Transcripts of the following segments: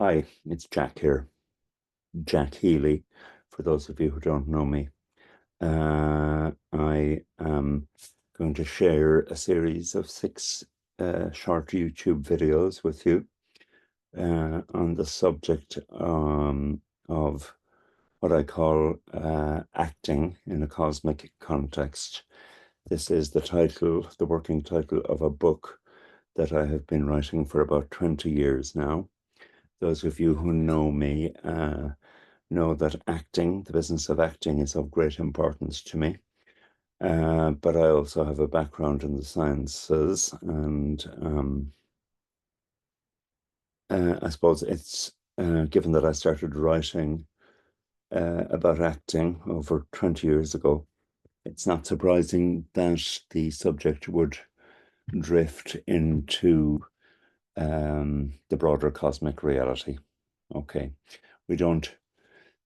Hi, it's Jack here, Jack Healy, for those of you who don't know me. I am going to share a series of six short YouTube videos with you on the subject of what I call acting in a cosmic context. This is the working title of a book that I have been writing for about 20 years now. Those of you who know me know that acting, the business of acting, is of great importance to me. But I also have a background in the sciences, and I suppose it's given that I started writing about acting over 20 years ago, it's not surprising that the subject would drift into the broader cosmic reality. Okay, we don't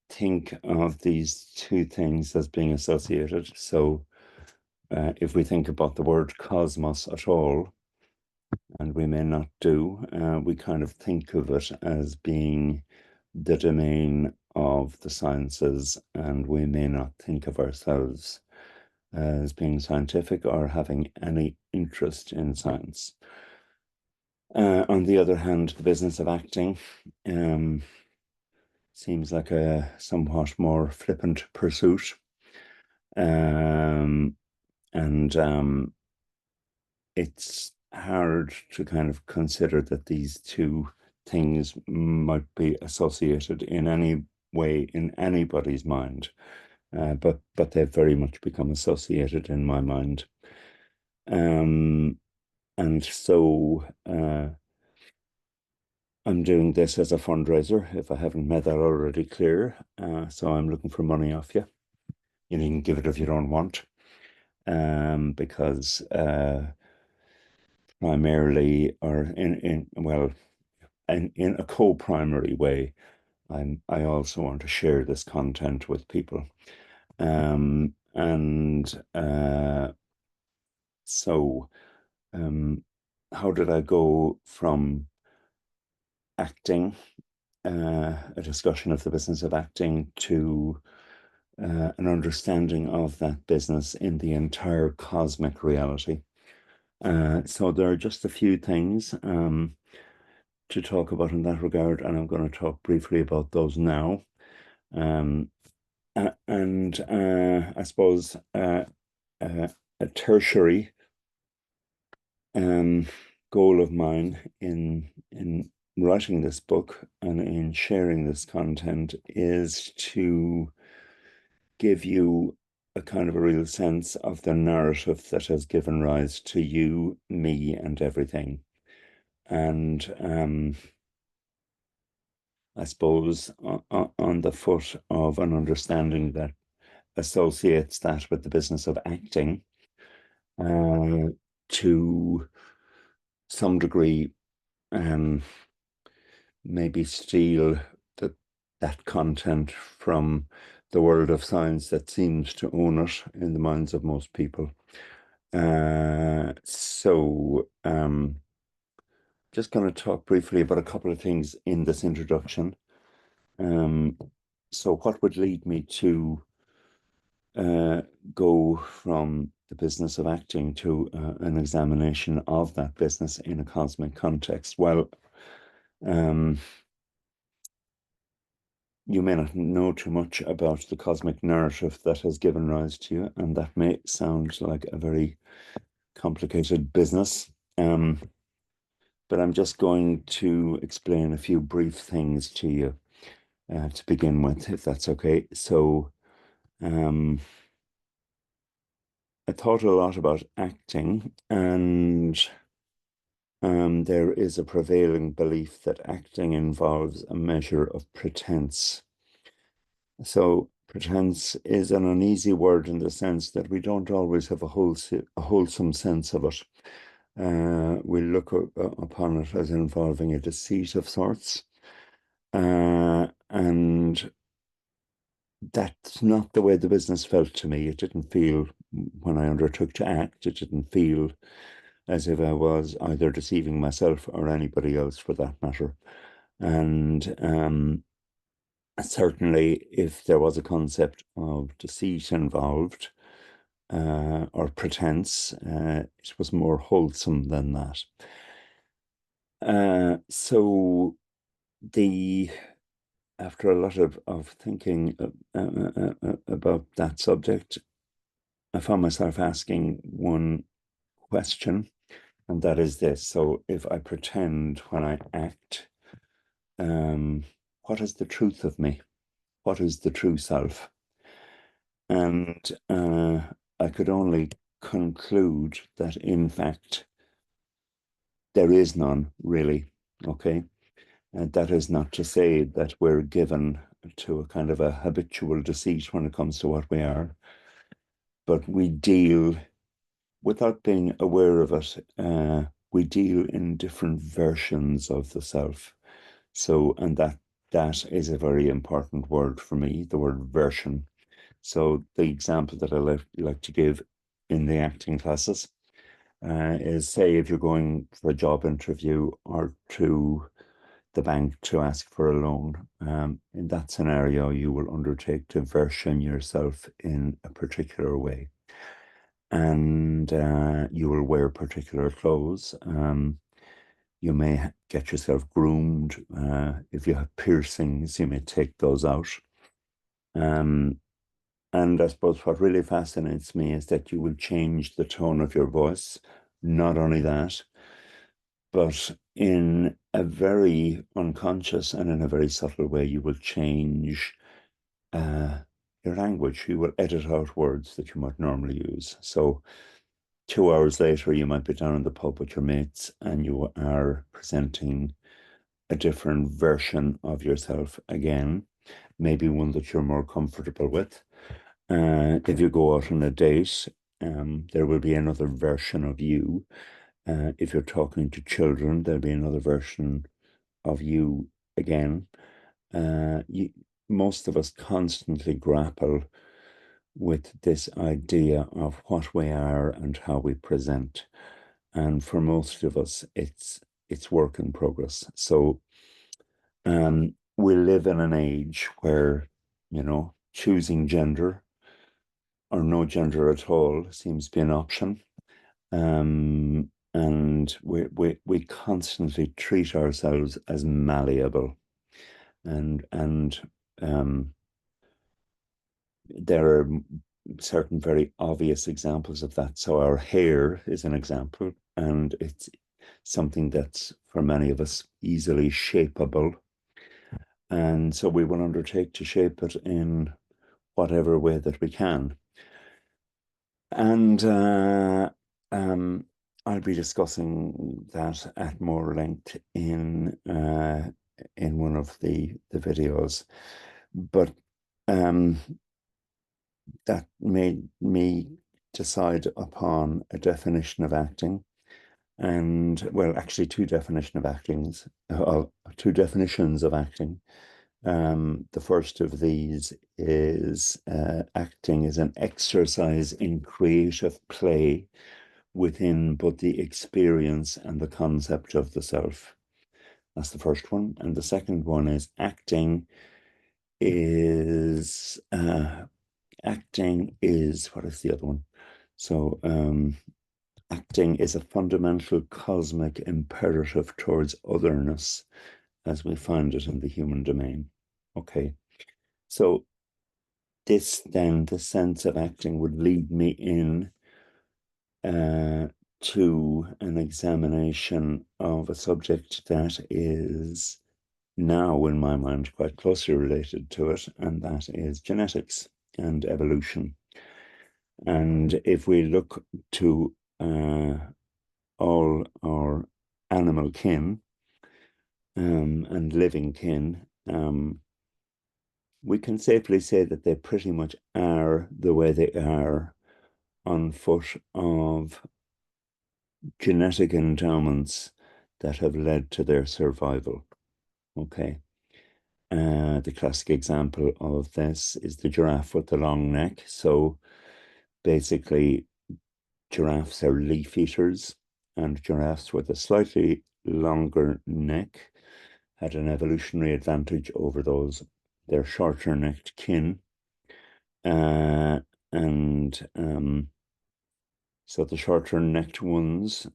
think of these two things as being associated. So if we think about the word cosmos at all, and we may not do, we kind of think of it as being the domain of the sciences, and we may not think of ourselves as being scientific or having any interest in science. On the other hand, the business of acting seems like a somewhat more flippant pursuit. And it's hard to kind of consider that these two things might be associated in any way in anybody's mind, but they've very much become associated in my mind. And so I'm doing this as a fundraiser, if I haven't made that already clear. So I'm looking for money off you. You can give it if you don't want, because primarily, or in a co-primary way, I also want to share this content with people. So how did I go from acting, a discussion of the business of acting, to an understanding of that business in the entire cosmic reality? So there are just a few things to talk about in that regard, and I'm going to talk briefly about those now. I suppose a tertiary goal of mine in writing this book and in sharing this content is to give you a kind of a real sense of the narrative that has given rise to you, me, and everything. And I suppose on the foot of an understanding that associates that with the business of acting, to some degree, maybe steal that content from the world of science that seems to own it in the minds of most people. Just going to talk briefly about a couple of things in this introduction. So what would lead me to go from the business of acting to an examination of that business in a cosmic context? Well, you may not know too much about the cosmic narrative that has given rise to you, and that may sound like a very complicated business. But I'm just going to explain a few brief things to you to begin with, if that's okay. So I thought a lot about acting, and there is a prevailing belief that acting involves a measure of pretense. So pretense is an uneasy word in the sense that we don't always have a wholesome sense of it. We look upon it as involving a deceit of sorts. And that's not the way the business felt to me. It didn't feel, when I undertook to act, it didn't feel as if I was either deceiving myself or anybody else for that matter. And certainly, if there was a concept of deceit involved or pretense, it was more wholesome than that. So the after a lot of thinking about that subject, I found myself asking one question, and that is this. So if I pretend when I act, what is the truth of me? What is the true self? And I could only conclude that, in fact, there is none really. Okay. And that is not to say that we're given to a kind of a habitual deceit when it comes to what we are, but we deal, without being aware of it, we deal in different versions of the self. So, and that is a very important word for me, the word version. So the example that I like to give in the acting classes is, say, if you're going for a job interview or to the bank to ask for a loan. In that scenario, you will undertake to version yourself in a particular way. And you will wear particular clothes. You may get yourself groomed. If you have piercings, you may take those out. And I suppose what really fascinates me is that you will change the tone of your voice. Not only that, but in a very unconscious and in a very subtle way, you will change your language. You will edit out words that you might normally use. So 2 hours later, you might be down in the pub with your mates and you are presenting a different version of yourself again, maybe one that you're more comfortable with. If you go out on a date, there will be another version of you. If you're talking to children, there'll be another version of you again. Most of us constantly grapple with this idea of what we are and how we present. And for most of us, it's work in progress. So we live in an age where, choosing gender or no gender at all seems to be an option. And we constantly treat ourselves as malleable. And there are certain very obvious examples of that. So our hair is an example, and it's something that's for many of us easily shapeable. And so we will undertake to shape it in whatever way that we can. And I'll be discussing that at more length in one of the videos. But that made me decide upon a definition of acting. And well, actually, two definitions of acting. The first of these is acting is an exercise in creative play within both the experience and the concept of the self. That's the first one. And the second one is acting is what is the other one? So acting is a fundamental cosmic imperative towards otherness as we find it in the human domain. Okay. So the sense of acting would lead me in to an examination of a subject that is now, in my mind, quite closely related to it, and that is genetics and evolution. And if we look to all our animal kin and living kin, we can safely say that they pretty much are the way they are on foot of genetic endowments that have led to their survival. Okay. The classic example of this is the giraffe with the long neck. So basically, giraffes are leaf eaters, and giraffes with a slightly longer neck had an evolutionary advantage over their shorter necked kin. And so the shorter necked ones,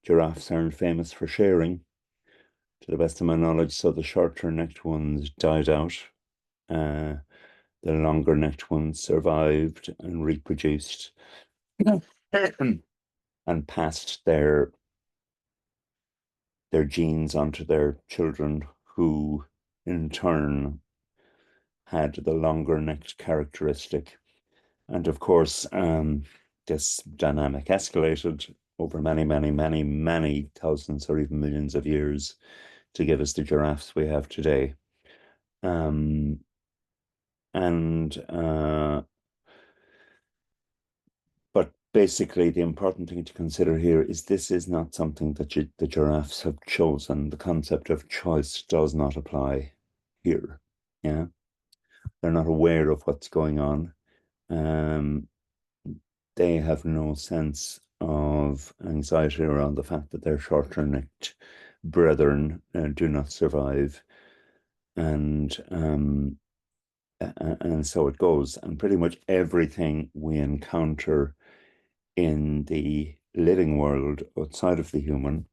giraffes aren't famous for sharing, to the best of my knowledge. So the shorter necked ones died out. The longer necked ones survived and reproduced and passed their genes onto their children, who in turn had the longer necked characteristic. And of course, this dynamic escalated over many, many, many, many thousands or even millions of years to give us the giraffes we have today. And but basically, the important thing to consider here is this is not something that the giraffes have chosen. The concept of choice does not apply here. Yeah, they're not aware of what's going on. They have no sense of anxiety around the fact that their shorter necked brethren do not survive. And so it goes. And pretty much everything we encounter in the living world outside of the human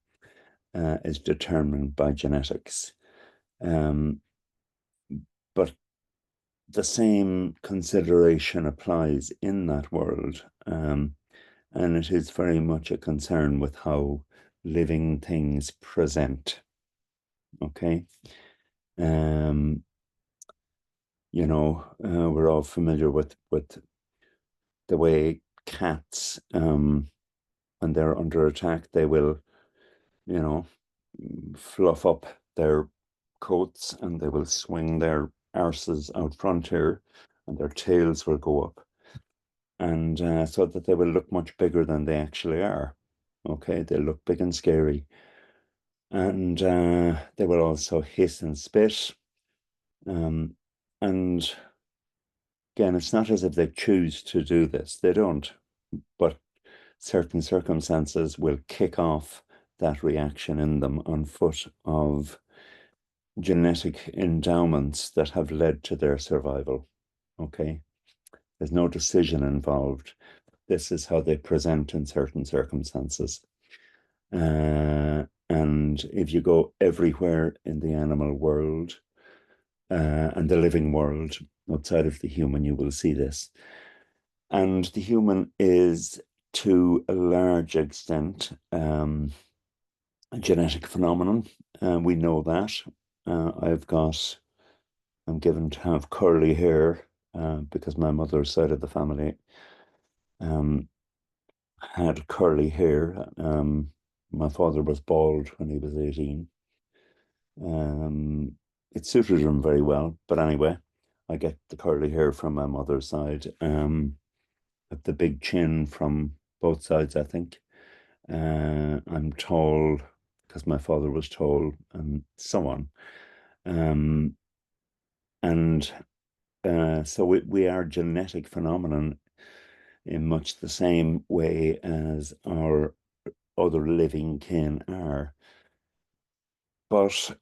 is determined by genetics. But the same consideration applies in that world. And it is very much a concern with how living things present. Okay. We're all familiar with the way cats, when they're under attack, they will, fluff up their coats and they will swing their arses out front here, and their tails will go up, and so that they will look much bigger than they actually are. Okay, they look big and scary, and they will also hiss and spit. And again, it's not as if they choose to do this; they don't. But certain circumstances will kick off that reaction in them on foot of genetic endowments that have led to their survival. Okay, there's no decision involved. This is how they present in certain circumstances. And if you go everywhere in the animal world and the living world outside of the human, you will see this. And the human is, to a large extent, a genetic phenomenon. We know that. I'm given to have curly hair because my mother's side of the family had curly hair. My father was bald when he was 18. It suited him very well. But anyway, I get the curly hair from my mother's side. Have the big chin from both sides, I think. I'm tall because my father was tall, and so on. And so we are genetic phenomenon in much the same way as our other living kin are. But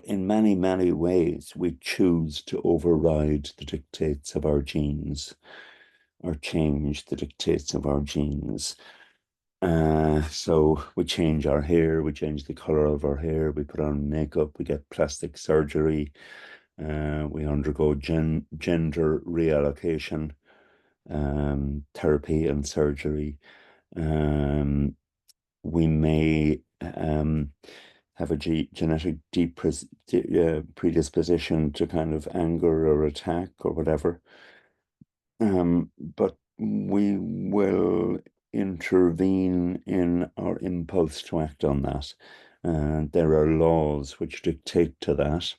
in many, many ways, we choose to override the dictates of our genes or change the dictates of our genes. So we change our hair, we change the color of our hair, we put on makeup, we get plastic surgery, we undergo gender reallocation, therapy and surgery. We may have a genetic predisposition to kind of anger or attack or whatever. But we will intervene in our impulse to act on that. There are laws which dictate to that,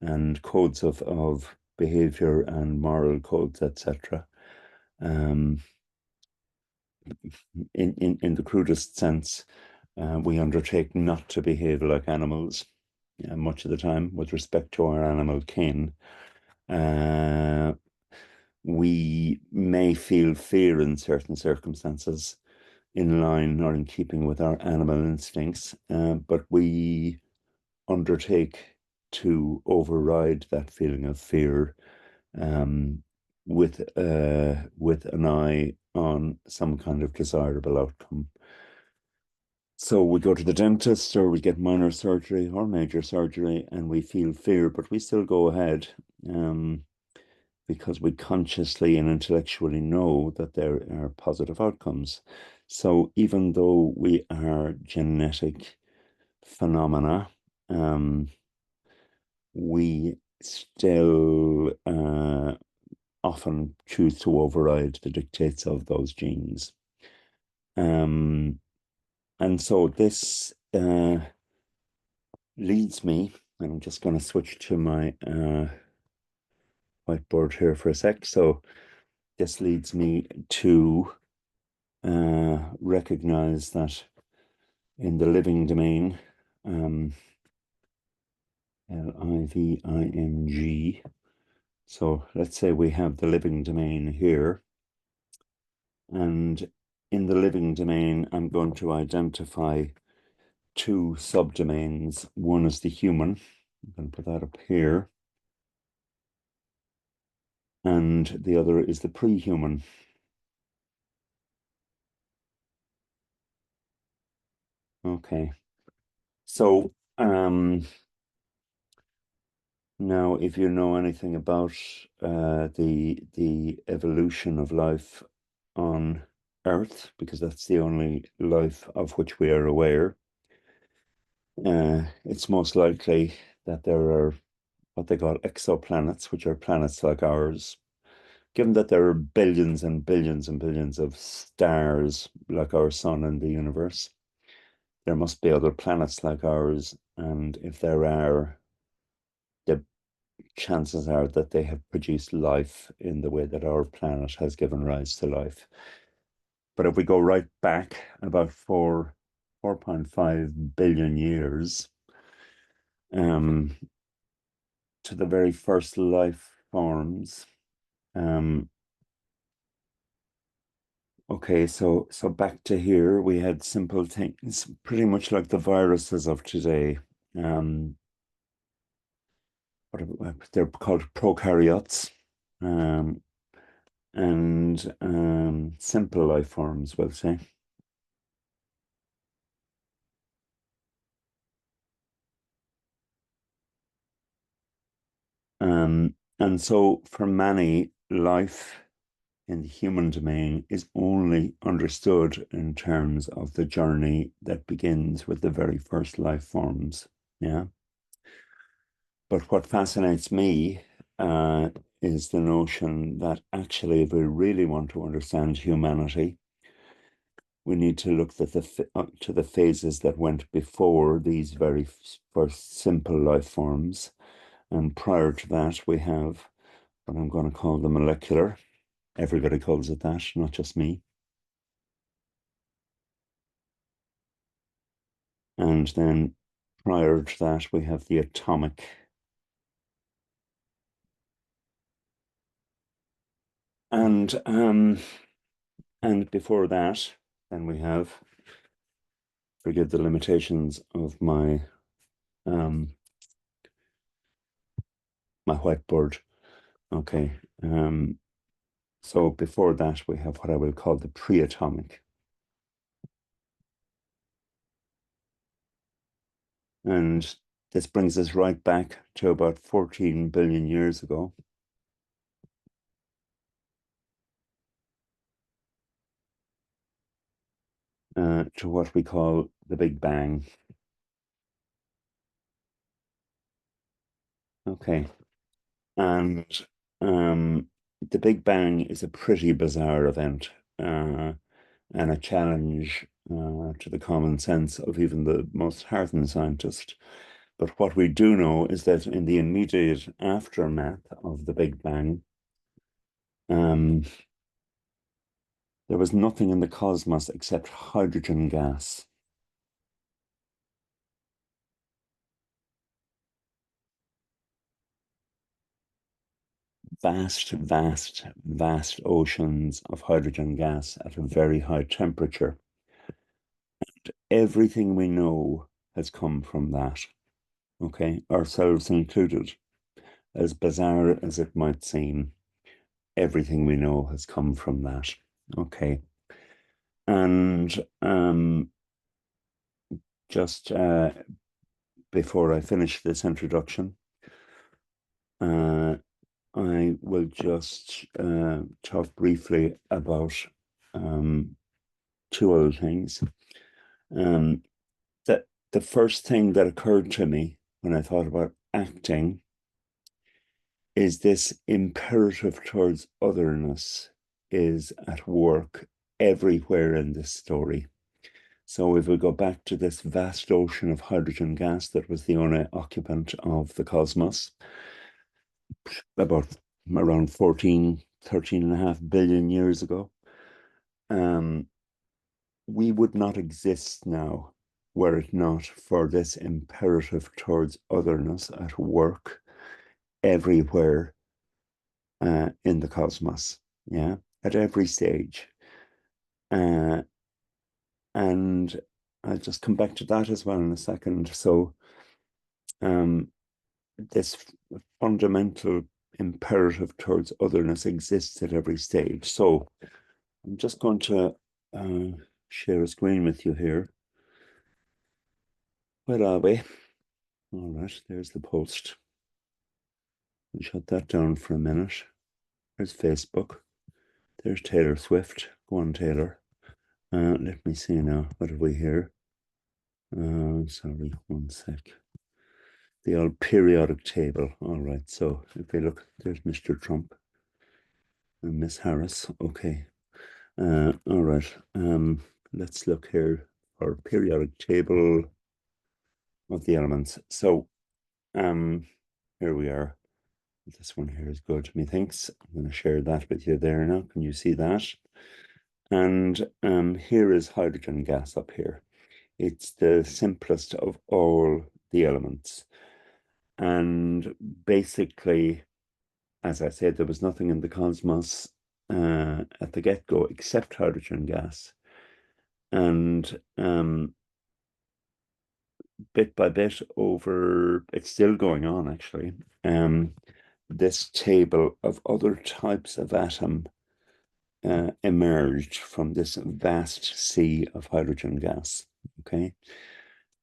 and codes of behavior and moral codes, etc. In the crudest sense, we undertake not to behave like animals much of the time with respect to our animal kin. We may feel fear in certain circumstances, in line or in keeping with our animal instincts, but we undertake to override that feeling of fear um, with an eye on some kind of desirable outcome. So we go to the dentist or we get minor surgery or major surgery and we feel fear, but we still go ahead because we consciously and intellectually know that there are positive outcomes. So even though we are genetic phenomena, we still often choose to override the dictates of those genes. Um, and so this leads me, and I'm just going to switch to my whiteboard here for a sec. So this leads me to recognize that in the living domain, Living. So let's say we have the living domain here. And in the living domain, I'm going to identify two subdomains. One is the human. I'm going to put that up here. And the other is the pre-human. Okay. So now, if you know anything about the evolution of life on Earth, because that's the only life of which we are aware, it's most likely that there are what they call exoplanets, which are planets like ours. Given that there are billions and billions and billions of stars like our sun in the universe, there must be other planets like ours. And if there are, the chances are that they have produced life in the way that our planet has given rise to life. But if we go right back about 4.5 billion years um, to the very first life forms, okay, so back to here, we had simple things, pretty much like the viruses of today. Um, they're called prokaryotes, um, and simple life forms, we'll say. And so for many, life in the human domain is only understood in terms of the journey that begins with the very first life forms. Yeah. But what fascinates me is the notion that actually, if we really want to understand humanity, we need to look at to the phases that went before these very first simple life forms. And prior to that, we have what I'm going to call the molecular. Everybody calls it that, not just me. And then prior to that, we have the atomic. And before that, then we have, forgive the limitations of um my whiteboard. Okay. So before that, we have what I will call the pre-atomic. And this brings us right back to about 14 billion years ago. To what we call the Big Bang. Okay. And the Big Bang is a pretty bizarre event and a challenge to the common sense of even the most hardened scientist. But what we do know is that in the immediate aftermath of the Big Bang, um, there was nothing in the cosmos except hydrogen gas. Vast, vast, vast oceans of hydrogen gas at a very high temperature. everything we know has come from that. Okay, ourselves included. As bizarre as it might seem, everything we know has come from that. Okay. And just before I finish this introduction, I will just talk briefly about two other things. That the first thing that occurred to me when I thought about acting is this imperative towards otherness is at work everywhere in this story. So if we go back to this vast ocean of hydrogen gas that was the only occupant of the cosmos, about around 13.5 billion years ago, we would not exist now were it not for this imperative towards otherness at work everywhere in the cosmos, yeah, at every stage. And I'll just come back to that as well in a second. So this fundamental imperative towards otherness exists at every stage. So I'm just going to share a screen with you here. Where are we? All right, there's the post. I'll shut that down for a minute. There's Facebook. There's Taylor Swift. Go on, Taylor. Let me see now. What have we here? Sorry, one sec. The old periodic table. All right, so if we look, there's Mr. Trump and Miss Harris. Okay. All right. Let's look here for periodic table of the elements. So here we are. This one here is good, methinks. I'm going to share that with you there now. Can you see that? And here is hydrogen gas up here. It's the simplest of all the elements. And basically, as I said, there was nothing in the cosmos at the get-go except hydrogen gas. And bit by bit it's still going on actually, this table of other types of atom emerged from this vast sea of hydrogen gas, okay?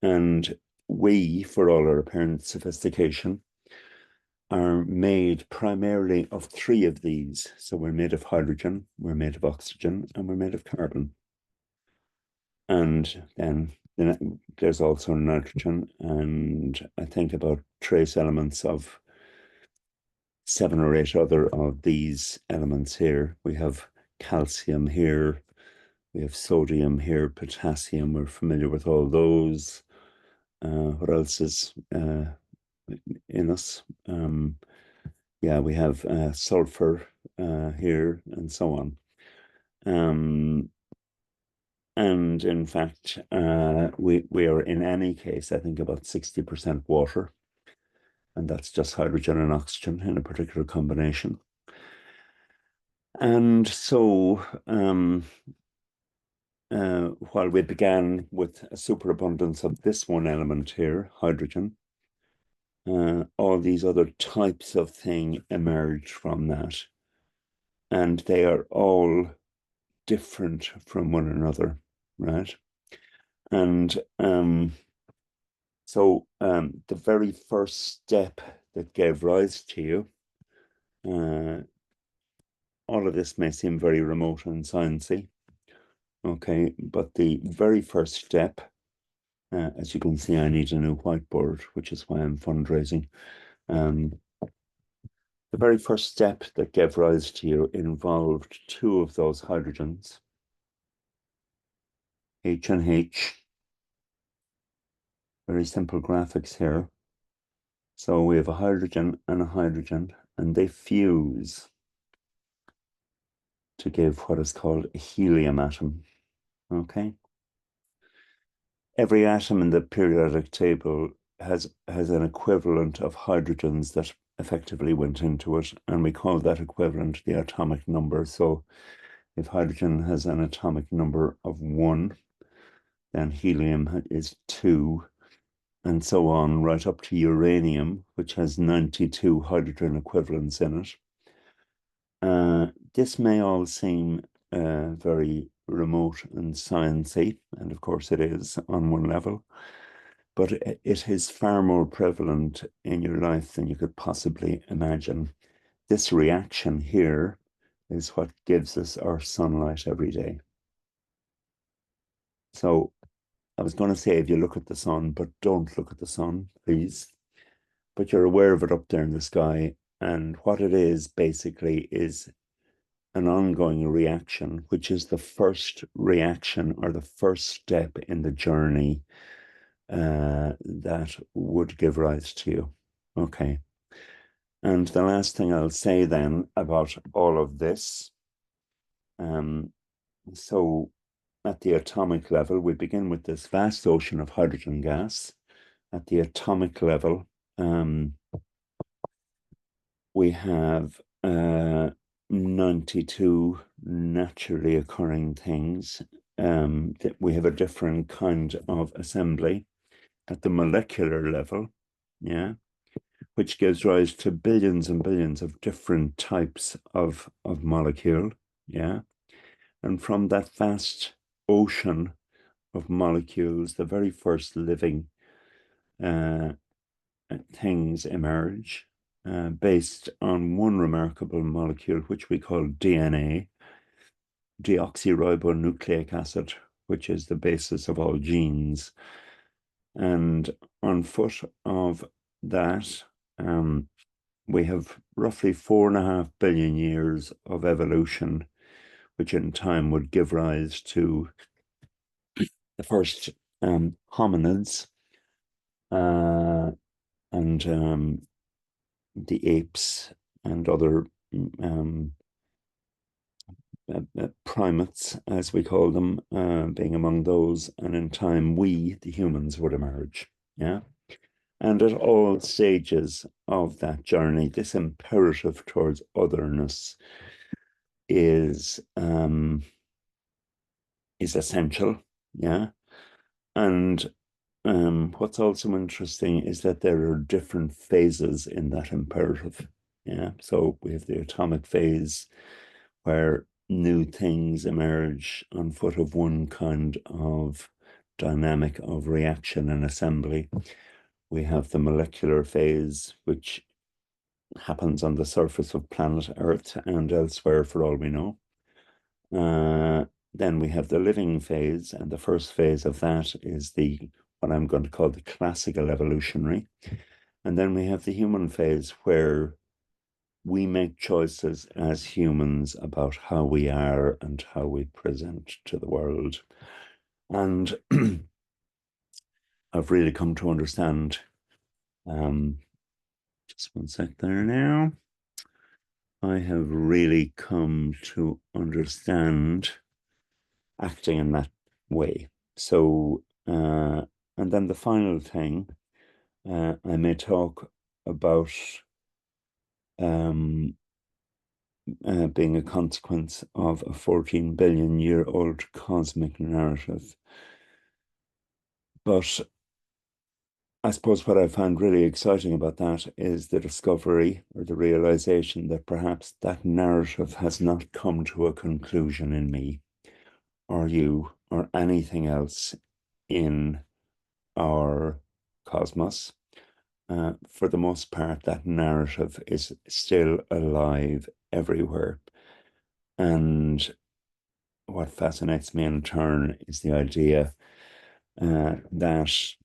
And we, for all our apparent sophistication, are made primarily of three of these. So we're made of hydrogen, we're made of oxygen, and we're made of carbon. And then there's also nitrogen, and I think about trace elements of 7 or 8 other of these elements here. We have calcium here, we have sodium here, potassium, we're familiar with all those. What else is in us? Yeah, we have sulfur here and so on. And in fact, we are in any case, I think, about 60% water. And that's just hydrogen and oxygen in a particular combination. And so while we began with a superabundance of this one element here, hydrogen, all these other types of thing emerged from that. And they are all different from one another, right? And so the very first step that gave rise to you, all of this may seem very remote and sciencey, okay, but the very first step, as you can see, I need a new whiteboard, which is why I'm fundraising. The very first step that gave rise to you involved 2 of those hydrogens, H and H. Very simple graphics here. So we have a hydrogen and a hydrogen, and they fuse to give what is called a helium atom, okay? Every atom in the periodic table has an equivalent of hydrogens that effectively went into it, and we call that equivalent the atomic number. So if hydrogen has an atomic number of 1, then helium is 2, and so on, right up to uranium, which has 92 hydrogen equivalents in it. This may all seem very remote and sciencey, and of course it is on one level, but it is far more prevalent in your life than you could possibly imagine. This reaction here is what gives us our sunlight every day. So I was going to say, if you look at the sun, but don't look at the sun, please. But you're aware of it up there in the sky. And what it is basically is an ongoing reaction, which is the first reaction or the first step in the journey that would give rise to you. Okay. And the last thing I'll say then about all of this, so at the atomic level, we begin with this vast ocean of hydrogen gas. At the atomic level, we have 92 naturally occurring things. That we have a different kind of assembly at the molecular level, yeah, which gives rise to billions and billions of different types of molecule, yeah. And from that vast ocean of molecules, the very first living things emerge based on one remarkable molecule, which we call DNA, deoxyribonucleic acid, which is the basis of all genes. And on foot of that, we have roughly 4.5 billion years of evolution, which in time would give rise to the first hominids and the apes and other primates, as we call them, being among those. And in time, we, the humans, would emerge. Yeah. And at all stages of that journey, this imperative towards otherness is essential. Yeah. And what's also interesting is that there are different phases in that imperative. Yeah. So we have the atomic phase where new things emerge on foot of one kind of dynamic of reaction and assembly. We have the molecular phase, which happens on the surface of planet Earth and elsewhere for all we know. Then we have the living phase, and the first phase of that is what I'm going to call the classical evolutionary. And then we have the human phase, where we make choices as humans about how we are and how we present to the world. And I've really come to understand, just one sec there now. I have really come to understand acting in that way. So, and then the final thing, I may talk about being a consequence of a 14-billion-year-old cosmic narrative. But I suppose what I find really exciting about that is the discovery or the realization that perhaps that narrative has not come to a conclusion in me or you or anything else in our cosmos. For the most part, that narrative is still alive everywhere. And what fascinates me in turn is the idea that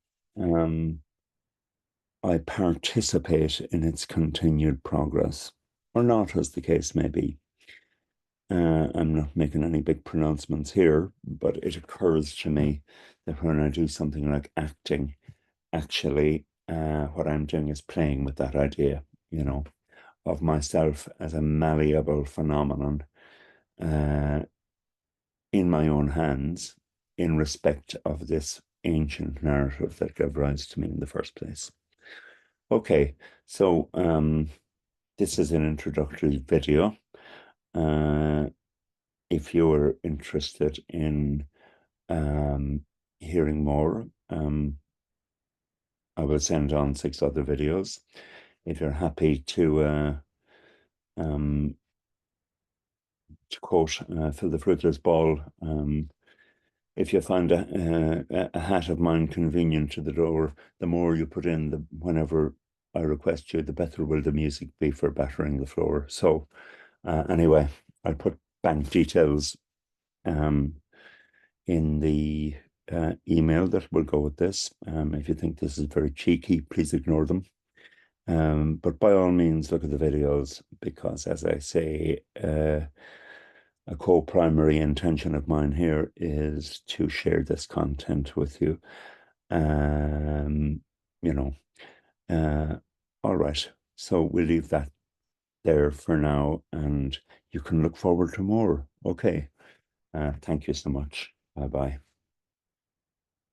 I participate in its continued progress, or not, as the case may be. I'm not making any big pronouncements here, but it occurs to me that when I do something like acting, actually, what I'm doing is playing with that idea, of myself as a malleable phenomenon in my own hands in respect of this ancient narrative that gave rise to me in the first place. Okay, so this is an introductory video. If you're interested in hearing more, I will send on 6 other videos. If you're happy to quote Phil the Fruitless Ball, if you find a hat of mine convenient to the door, the more you put in, whenever I request you, the better will the music be for battering the floor. So anyway, I'll put bank details in the email that will go with this. If you think this is very cheeky, please ignore them. But by all means, look at the videos, because, as I say, a co-primary intention of mine here is to share this content with you. You know, all right. So we'll leave that there for now, and you can look forward to more. Okay. Thank you so much. Bye bye.